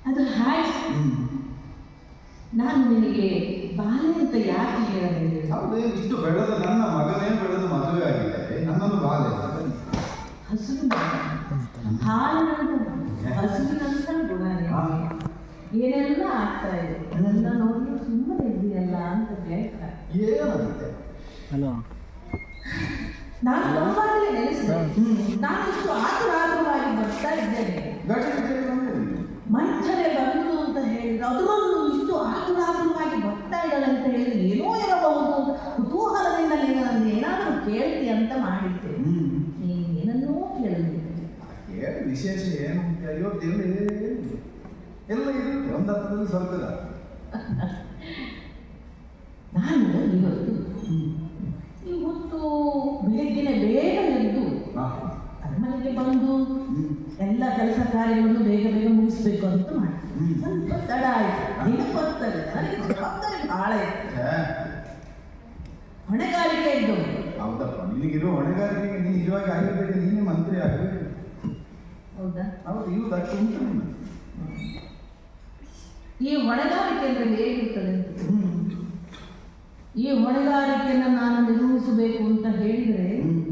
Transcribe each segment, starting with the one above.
ಅದು ಹಾಗೆ ನಾನು ನಿನಗೆ ಬಾಲೆ ಅಂತ ಯಾಕೆ ಹೇಳಬೇಕು? ಹೌದೇ, ಇಷ್ಟು ಬೆಳೆದ ನನ್ನ ಮಗನೇ ಬೆಳೆದು ಮದುವೆ ಆಗಿದೆ, ನನ್ನನ್ನು ಬಾಲೆ ಹಸುವಿನ ಹಾಲಿನಂತ ಹಸುವಿನಂತ ಗುಣ ಏನೆಲ್ಲ ಆಗ್ತಾ ಇದೆ, ಅದೆಲ್ಲ ನೋಡಿ ಸುಮ್ಮನೆ ಇದೆಯಲ್ಲ ಅಂತ ಹೇಳ್ತಾರೆ. ಏನಾಗಿದೆ? ನಾನು ತುಂಬಾನೇ ನೆನೆಸಿದೆ. ನಾನು ಇಷ್ಟು ಆತುರಾತುರವಾಗಿ ಬರ್ತಾ ಇದ್ದೇನೆ, ಮಂಚನೆ ಬಂದು ಅಂತ ಹೇಳಿದ್ರೆ ಅದರಲ್ಲೂ ಇಷ್ಟು ಆತುರಾತುರವಾಗಿ ಬರ್ತಾ ಇದ್ದಾಳೆ ಅಂತ ಹೇಳಿದ್ರೆ ಏನೋ ಇರಬಹುದು ಅಂತ ಕುತೂಹಲದಿಂದ ನೀನು ನನ್ನ ಏನಾದರೂ ಕೇಳ್ತಿ ಅಂತ ಮಾಡಿದ್ದೆ. ನೀನು ಏನನ್ನೂ ಕೇಳಲಿಲ್ಲ. ವಿಶೇಷ ಏನು? ಅಯ್ಯೋ ದೇವರೇ, ಎಲ್ಲ ಇರುತ್ತೆ ಒಂದು ಅರ್ಥದಲ್ಲಿ ಸ್ವರ್ಗದ. ನಾನು ಇವತ್ತು ಬೆಳಗ್ಗೆನೆ ಬೇಗ ಎದ್ದು ಅರಮನೆಗೆ ಬಂದು ಎಲ್ಲ ಕೆಲಸ ಕಾರ್ಯಗಳನ್ನು ಬೇಗ ಬೇಗ ಮುಗಿಸ್ಬೇಕು ಅಂತ ಮಾಡಿ ಸ್ವಲ್ಪ ತಡ ಆಯ್ತು. ನೆನಪುತ್ತದೆ, ನನಗೆ ಜವಾಬ್ದಾರಿ ಬಹಳ ಇತ್ತು, ಹೊಣೆಗಾರಿಕೆ ಇದ್ದು. ಹೌದಪ್ಪ, ನಿನಗಿರೋ ಹೊಣೆಗಾರಿಕೆಗೆ ನೀನು ನಿಜವಾಗಿ ಆಗಿರ್ಬೇಕು, ನೀನೇ ಮಂತ್ರಿ ಆಗಬೇಕು. ಹೌದಾ? ಹೌದು, ಇವು ದಟ್ಟು ಉಂಟು. ಈ ಹೊಣೆಗಾರಿಕೆ ಅಂದರೆ ಹೇಗಿರ್ತದೆ? ಈ ಹೊಣೆಗಾರಿಕೆಯನ್ನು ನಾನು ನಿರ್ವಹಿಸಬೇಕು ಅಂತ ಹೇಳಿದರೆ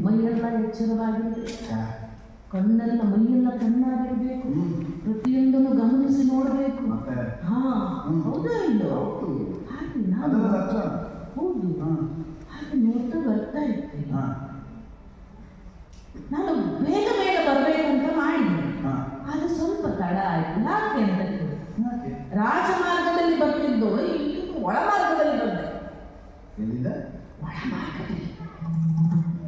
ಮೈಯೆಲ್ಲ ಎಚ್ಚರವಾಗಿರಬೇಕು, ಕಣ್ಣೆಲ್ಲ ಮೈಯೆಲ್ಲ ಕಣ್ಣಾಗಿರಬೇಕು, ಪ್ರತಿಯೊಂದನ್ನು ಗಮನಿಸಿ ನೋಡಬೇಕು. ಹೌದಾ ಇಲ್ಲೋ? ಹಾಗೆ ನಾನು ಹೌದು ಹಾಗೆ ನೋಡ್ತಾ ಬರ್ತಾ ಇರ್ತೇನೆ. ನಾನು ಬೇಗ ಬೇಗ ಬರಬೇಕು ಅಂತ ಮಾಡಿದ್ದೆ, ಆದರೆ ಸ್ವಲ್ಪ ತಡ ಆಯ್ತು. ಯಾಕೆ ಅಂತ ರಾಜಮಾರ್ಗದಲ್ಲಿ ಬರ್ತಿದ್ದೋಳು ಇಲ್ಲಿ ಒಳಮಾರ್ಗದಲ್ಲಿ ಬಂದೆ. ಎಲ್ಲಿಂದ? ಒಳಮಾರ್ಗದಲ್ಲಿ.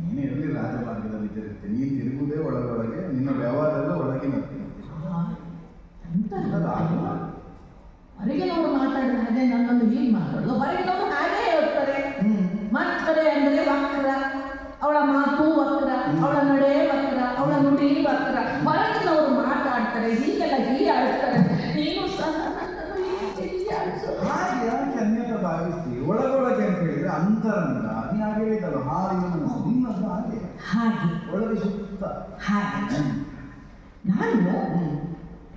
ನೀನು ಎಲ್ಲಿ ರಾಜಮಾರ್ಗದಲ್ಲಿ ತಿರುಗುತ್ತೆ? ನೀನು ತಿರುಗುವುದೇ ಒಳಗೊಳಗೆ, ನಿನ್ನ ವ್ಯವಹಾರದಲ್ಲ ಒಳಗೆ ಬರ್ತೀನಿ. ಹೊರಗೆ ನೋಡು ಮಾತಾಡಿದ ಹಾಗೆ ನನ್ನನ್ನು ಹೀಗೆ ಮಾತಾಡೋದು, ಹೊರಗೆ ನೋಡು ಹಾಗೆ ಹೇಳ್ತಾರೆ. ಮಾಡ್ತಾರೆ ಅಂದರೆ ವಕ್ರ, ಅವಳ ಮಾತು ವಕ್ರ, ಅವಳ ನಡೆ ವಕ್ರ, ಅವಳ ನುಡಿ ವಕ್ರ. ಹೊರಗಿನವರು ಮಾತಾಡ್ತಾರೆ, ಹೀಗೆಲ್ಲ ಹೀಯಾಡಿಸ್ತಾರೆ. ನೀನು ಸಹ ಯಾಕೆ ಅನ್ಯತ ಭಾವಿಸ್ತೀವಿ? ಒಳಗೊಳಗೆ ಅಂತ ಹೇಳಿದ್ರೆ ಅಂತರಂಗ. ನೀ ಹಾಗೆ ಹೇಳಿದಲ್ಲ, ಹಾಲಿನ ಮನಸ್ಸು ನಿನ್ನದು ಹಾಗೆ ಹಾಗೆ ಒಳಗೆ ಸುತ್ತ ಹಾಗೆ. ನಾನು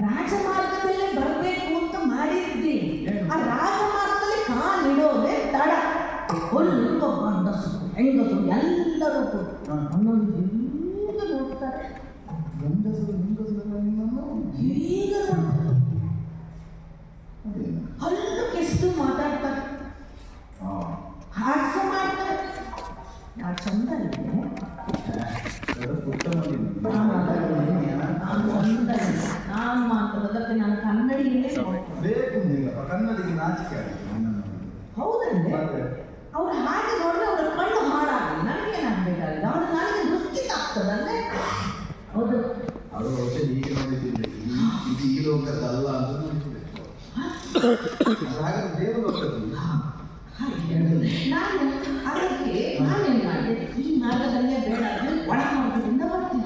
ರಾಜಮಾರ್ಗದಲ್ಲೇ ಬರಬೇಕು ಅಂತ ಮಾಡಿದ್ದೆ. ಆ ರಾಜಮಾರ್ಗದಲ್ಲಿ ಕಾಲಿಡೋದೇ ತಡ. ಒಳ್ಳೆಯ ಗಂಡಸು ಹೆಂಗಸು ಎಲ್ಲರೂ ಒಂದೊಂದು ಹೀಗೆ ನೋಡ್ತಾರೆ. ಗಂಡಸರು ನಿನ್ನನ್ನು ಹೀಗೆ ನೋಡ್ತಾರೆ, ಹಲ್ಲು ಕೆಸ್ತು ಮಾತಾಡ್ತಾರೆ, ಹಾಸ್ಯ ಮಾಡ್ತಾರೆ. ನಾನು ಚಂದ ಇದೆ, ನಾನು ಮಾತಾಡೋದಕ್ಕೆ ನಾನು ಕನ್ನಡಿಯೇ ಬೇಕು. ಕನ್ನಡಿಗೆ ನಾಚಿಕೆ ಹೌದಲ್ಲೇ? ಅವ್ರು ಹಾಗೆ ನೋಡಿದ್ರೆ ಅವ್ರ ಕಣ್ಣು ಹಾಳಾಗಲಿ, ನನಗೇನಾಗಬೇಕಾಗಿದೆ? ಅವ್ರು ನನಗೆ ದೃಷ್ಟಿ ಆಗ್ತದಲ್ಲೇ. ಹೌದು, ಅವರು ಔಷಧಿ ಹೀಗೆ ನೋಡಿದ್ದಿಲ್ಲ, ಇದು ಈ ಲೋಕದಲ್ಲ ಅಂತ ನೋಡಿದ್ಬೇಕು. ಹಾಗಾದ್ರೆ ದೇವ ಲೋಕದಲ್ಲಿ ನಾನು ಅದಕ್ಕೆ ನಾನೇನು ಮಾಡಿದೆ, ಈ ಮಾರ್ಗದಲ್ಲೇ ಬೇಡ, ಒಳ ಮಾರ್ಗದಿಂದ ಬರ್ತೀನಿ.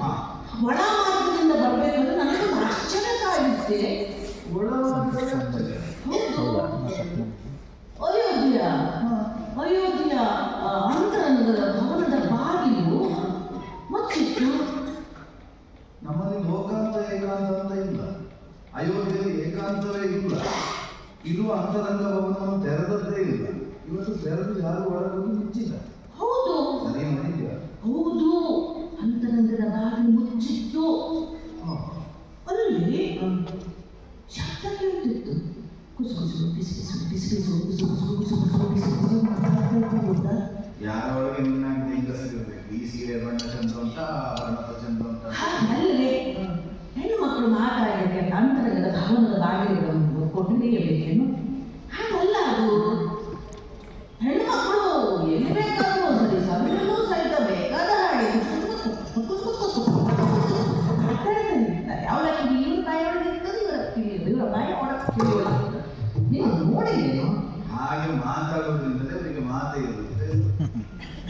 ಒಳ ಮಾರ್ಗದಿಂದ ಬರಬೇಕಂದ್ರೆ ನನಗೊಂದು ಆಶ್ಚರ್ಯಕಾಗಿತ್ತೆ. ಅಯೋಧ್ಯೆಯ ಅಂತರಂಗದ ಭವನದ ಬಾಗಿಲು ಮುಚ್ಚಿತ್ತು. ನಮ್ಮಲ್ಲಿ ಲೋಕಾಂತ ಏಕಾಂತ ಅಂತ ಇಲ್ಲ, ಅಯೋಧ್ಯೆಯಲ್ಲಿ ಏಕಾಂತವೇ ಇಲ್ಲ. ಇರುವ ಅಂತರಂಗ ಭವನವನ್ನು ತೆರೆದದ್ದೇ ಇಲ್ಲ. ಇವತ್ತು ತೆರೆದು ಯಾರು ಒಳಗೋಗಿ ಮುಚ್ಚಿಲ್ಲ. ಹೌದು, ಸರಿ ಮಾಡಿದ್ಯಾ? ಹೌದು, ಅಂತರಂಗದ ಬಾಗಿಲು ಮುಚ್ಚಿತ್ತು. ಅಲ್ಲಿ ಶಬ್ದ ಕೇಳ್ತಿತ್ತು, ಕುಸು ಕುಸು ಪಿಸು ಪಿಸು ಪಿಸು ಪಿಸು ಕುಸು ಕುಸು ಕುಸು ಕುಸು ಪಿಸು ಕುಸು ಮಾತಾಡ್ತಾ. ಯಾರ ಒಳಗೆ ನಿನ್ನಾಗ ಹೆಂಗಸರಿರ್ಬೇಕು? ಈ ಸೀರೆ ಬಣ್ಣ ಚಂದ ಉಂಟ, ಬಣ್ಣ ಚಂದ ಉಂಟ ಅಲ್ಲೇ ಹೆಣ್ಣು ಮಕ್ಕಳು ಮಾತಾಡಲಿಕ್ಕೆ ಅಂತರಂಗದ ಭವನದ ಬಾಗಿಲುಗಳನ್ನು ಕೊಟ್ಟಿಯಬೇಕೇನು? ಹಾಗಲ್ಲ ಅದು. ಹೆಣ್ಣು ಮಕ್ಕಳು ಎಲ್ಲಿ ಬೇಕಾದ್ರೂ ಸರಿ, ಸಭೆಯಲ್ಲೂ ಸಹಿತ ಬೇಕಾದ ಹಾಗೆ ಮಾತಾಡ್ತಾರೆ. ಅವಳ ಕಿವಿ ಇವ್ರ ಬಾಯೊಳಗೆ ಇರ್ತದೆ, ಇವರ ಕಿವಿ ಇವರ ಬಾಯ ಒಳಗೆ ಕಿವಿ ಒಳಗೆ. ನೀವು ನೋಡಿದ್ದೇನು? ಹಾಗೆ ಮಾತಾಡೋದ್ರಿಂದಲೇ ಅವರಿಗೆ ಮಾತೇ ಇರುತ್ತೆ,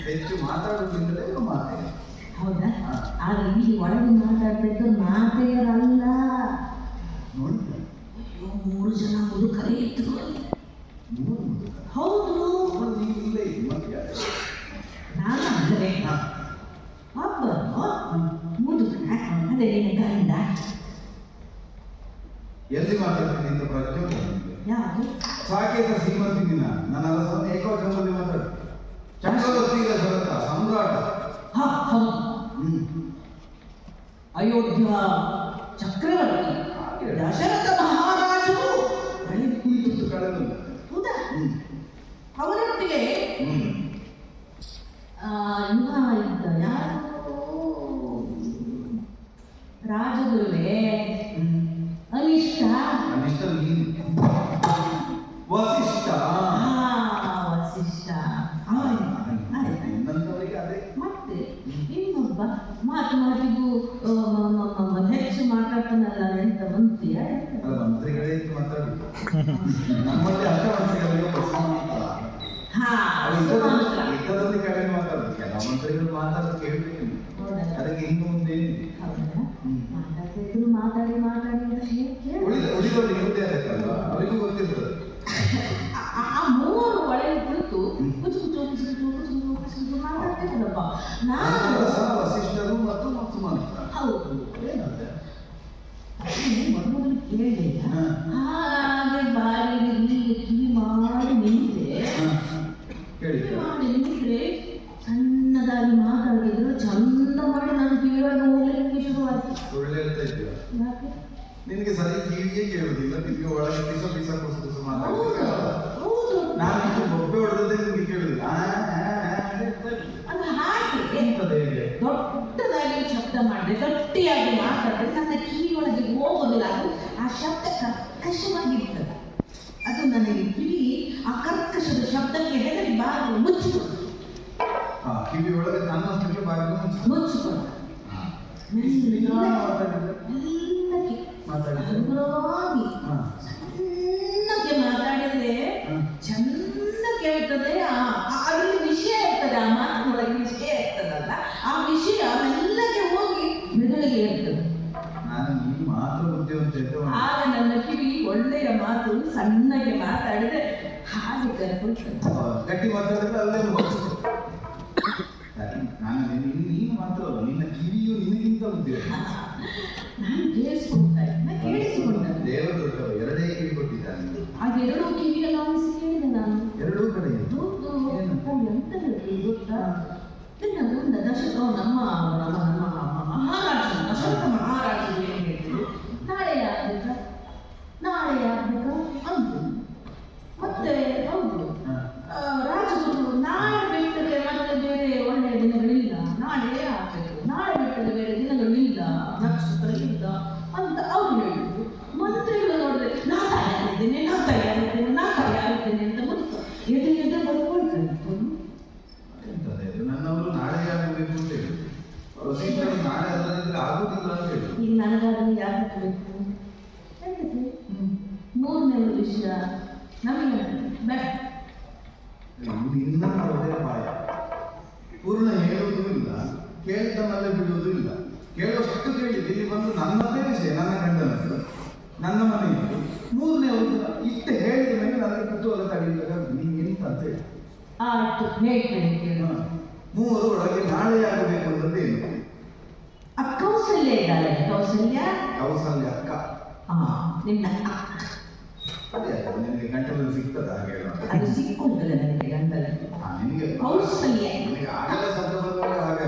ಹೆಚ್ಚು ಮಾತಾಡೋದ್ರಿಂದಲೇ ಇವರು ಮಾತೇ. ಹೌದಾ? ಆಗ ಇಲ್ಲಿ ಒಳಗೆ ಮಾತಾಡ್ತಿದ್ದು ಮಾತೆಯರಲ್ಲ. ನೋಡಿದ? ಅಯ್ಯೋ, 3 ಜನ ಮುದುಕರೇ ಇದ್ರು. ಹೌದು, ಇಲ್ಲ. ನಾನು ಅಂದರೆ ಒಬ್ಬನು ಮುದುಕ ಅದೇ ನಿನ್ನ ಗಂಡ. ಎಲ್ಲಿ ಮಾತಾಡ್ತೀನಿ ಅಂತ ಪ್ರಜ್ಞೆ ಉಂಟಾ ನಿಮಗೆ? ಯಾವುದು? ಸಾಕೇತ ಶ್ರೀಮಂತಿನ ನನ್ನ ಅರಸನ ಏಕವಚನದಲ್ಲಿ ಮಾತಾಡಿ. ಚಕ್ರವರ್ತಿಯ ಸರತ ಸಮ್ರಾಟ. ಅಯೋಧ್ಯ ಚಕ್ರವರ್ತಿ ದಶರಥ ಮಹಾರಾಜರು ಕುಳಿತು ಕಳೆದಲ್ಲ. ಹೌದಾ? ಅವರೊಟ್ಟಿಗೆ ಇದ್ದ ಯಾರು ರಾಜಗುರುವೇ ಅನಿಷ್ಟ ನೀನು ವಸಿಷ್ಠ. ವಸಿಷ್ಠ ನನ್ನವರಿಗೆ ಅದೇ. ಮತ್ತೆ ಇನ್ನೊಬ್ಬ ಮಾತಿಗೂ ಹೆಚ್ಚು ಮಾತಾಡ್ತಾನಲ್ಲ ಎಂತ ಮಂತ್ರಿಯ? ಮಂತ್ರಿಗಳೇ ಇತ್ತು ಮಾತಾಡಿ. ನಮ್ಮಲ್ಲಿ ಅಷ್ಟ ಮಂತ್ರಿಗಳಿಗೆ ಯುದ್ಧದಲ್ಲಿ ಕಡಿಮೆ ಮಾತಾಡುದು. ಕೆಲವು ಮಂತ್ರಿಗಳು ಮಾತಾಡೋದು ಕೇಳಬೇಕು. ಅದಕ್ಕೆ ಇನ್ನು ಮುಂದೆ ಉಳಿದವರು ಇರುವುದೇ ಅದಕ್ಕಲ್ವಾ, ಅವರಿಗೂ ಗೊತ್ತಿರ್ತದೆ. ಆ ಮೂವರು ಒಳಗೆ ಕುಳಿತು ಕುಚು ಕುಚು ಕುಚು ಕುಚು ಕುಚು ಕುಚು ಮಾತಾಡ್ತಿದ್ದಪ್ಪ. ವಸಿಷ್ಠರು ಮತ್ತು ಮತ್ತು ಮಂತ್ರ. ಹೌದು, ಏನಂತೆ ಮೊದಲು ಕೇಳಿಲ್ಲ. ಹಾಗೆ ಬಾರಿಗೆ ಕಿವಿ ಮಾಡಿ ನಿಂತ್ರೆ ನಿಂತ್ರೆ ಸಣ್ಣದಾಗಿ ಮಾತಾಡಿದ್ರು ಚಂದ ಮಾಡಿ ನಾನು ಕಿವಿಯನ್ನು ಹೋಗ್ಲಿಕ್ಕೆ ಶುರುವಾಯ್ತು. ಸುಳ್ಳು ಹೇಳ್ತಾ ಇದ್ದೀಯ? ಯಾಕೆ? ನಿನಗೆ ಸರಿ ಕಿವಿಯೇ ಕೇಳುವುದಿಲ್ಲ. ನಿಮಗೆ ಒಳಗೆ ಪಿಸ ಪಿಸ ಕುಸು ಕುಸು ಮಾತಾಡ್ತೀವಿ. ಹೌದು, ನಾನು ಇದು ಬೊಬ್ಬೆ ಹೊಡೆದದ್ದೇ ನಿಮಗೆ ಕೇಳುದಿಲ್ಲ. ಅದು ಹಾಗೆ ದೊಡ್ಡದಾಗಿ ಶಬ್ದ ಮಾಡಿದ್ರೆ ಗಟ್ಟಿಯಾಗಿ ಮಾತಾಡಿದ್ರೆ ನನ್ನ ಕಿವಿಯೊಳಗೆ ಹೋಗೋದಿಲ್ಲ. ಅದು ಆ ಶಬ್ದ ಕರ್ಕಶವಾಗಿರ್ತದೆ. ಅದು ನನಗೆ ಕಿವಿ ಆ ಕರ್ಕಶದ ಶಬ್ದಕ್ಕೆ ಹೆದರಿ ಬಾಗಿಲು ಮುಚ್ಚಿಕೊಂಡು ಕಿವಿ ಒಳಗೆ ನನ್ನಷ್ಟಕ್ಕೆ ಬಾಗಿಲು ಮುಚ್ಚಿಕೊಂಡು ಸಣ್ಣಕ್ಕೆ ಮಾತಾಡಿದ್ರೆ ಚಂದ ಕೇಳ್ತದೆ. ಅದರಲ್ಲಿ ವಿಷಯ ಇರ್ತದೆ, ಆ ಮಾತಿನೊಳಗೆ ವಿಷಯ ಇರ್ತದಲ್ಲ, ಆ ವಿಷಯ ಮೆಲ್ಲಗೆ ಹೋಗಿ ಮೆದುಳಿಗೆ ಇರ್ತದೆ. ಆಗ ನನ್ನ ಕಿವಿ ಒಳ್ಳೆಯ ಮಾತು ಸಣ್ಣಗೆ ಮಾತಾಡಿದ್ರೆ ಹಾಗೆ ಕರ್ಕೊಳ್ತದೆ. ಗಟ್ಟಿ ಮಾತಾಡಿದ್ರೆ ಅಲ್ಲೇ ನೀನು ಮಾತ್ರ ಅಲ್ಲ, ನಿನ್ನ ಕಿವಿಯು ನಿನಗಿಂತ ಬುದ್ಧಿ. ನಾನು ಕೇಳಿಸಿಕೊಂಡೆ. ದೇವರು ದೊಡ್ಡವರು, ಎರಡೇ ಕಿವಿ ಕೊಟ್ಟಿದ್ದಾನೆ. ಆ ಎರಡೂ ಕಿವಿಯನ್ನು ಆಲಿಸಿ ಕೇಳಿದೆ ನಾನು. ಎರಡೂ ಕಡೆ ಎಂತ ಹೇಳ್ತೀವಿ ಗೊತ್ತಾ? ನಮ್ಮ ಮಹಾರಾಜ ದಶರಥ ಮಹಾರಾಜರು ಏನು ಹೇಳ್ತಿದ್ರು, ನಾಳೆ ಆಗ್ಬೇಕಾ ಅಂದ್ರು. ಮತ್ತೆ ಹೌದು, ರಾಜಗುರು ನಾಳೆ ಬಿಟ್ಟರೆ ಮತ್ತೆ ಬೇರೆ ಒಳ್ಳೆಯ ದಿನಗಳಿಲ್ಲ, ನಾಳೆ ಆಗ್ಬೇಕು, ನಾಳೆ ಬಿಟ್ಟರೆ ಬೇರೆ ದಿನಗಳಿಲ್ಲ, ನಕ್ಷತ್ರ ಇಲ್ಲ ಅಂತ ಅವ್ರು ಹೇಳಿದ್ರು. ಮಂತ್ರಿಗಳು ನೋಡಿದ್ರೆ ನಾ ತಯಾರಿದ್ದೇನೆ ಅಂತ ಮುಗಿತು ಎದೆ ಬರ್ಕೊಳ್ತಾರೆ. ನನ್ನವರು ನಾಳೆ ಆಗಬೇಕು ಅಂತ ಹೇಳಿದ್ರು. ನಾಳೆ ಅಲ್ಲದಿದ್ರೆ ಆಗುದಿಲ್ಲ ಅಂತ ಹೇಳಿದ್ರು. ಈಗ ನನಗಾದ್ರೂ ಯಾಕೆ ಬೇಕು? ಮೂರನೇ ವಿಷಯ ನಮಗೆ ಇನ್ನ ಒಳ್ಳೆಯ ಪಾಯ. ಪೂರ್ಣ ಹೇಳುವುದೂ ಇಲ್ಲ, ಕೇಳಿದ್ದನ್ನೆಲ್ಲ ಬಿಡುವುದೂ ಇಲ್ಲ. ಕೇಳುವಷ್ಟು ಕೇಳಿದ್ದು ಇಲ್ಲಿ ಬಂದು ನನ್ನದೇ ವಿಷಯ, ನನ್ನ ಗಂಡನದ್ದು, ನನ್ನ ಮನೆಯದ್ದು. ಮೂರನೇ ಒಂದು ಇಷ್ಟು ಹೇಳಿದ ಮೇಲೆ ನನಗೆ ಕುತೂಹಲ ತಡೆಯುವಾಗ ನೀನು ಎಂತ ಅಂತ ಹೇಳಿ ಆಯ್ತು ಹೇಳ್ತೇನೆ. ಮೂವರು ಒಳಗೆ ನಾಳೆ ಆಗಬೇಕು ಅಂತದ್ದು ಏನು? ಕೌಸಲ್ಯ ಇದ್ದಾಳೆ. ಕೌಸಲ್ಯ ಅಕ್ಕ. ನಿನ್ನ ಅದೇ ನಿನಗೆ ಗಂಟಲಲ್ಲಿ ಸಿಗ್ತದ ಹಾಗೆ? ಅದು ಸಿಕ್ಕುಂಟಲ್ಲ ನನಗೆ ಗಂಟಲಲ್ಲಿ. ನಿನಗೆ ಕೌಸಲ್ಯ ಆಗಲೇ ಸಂದರ್ಭದಲ್ಲಿ ಹಾಗೆ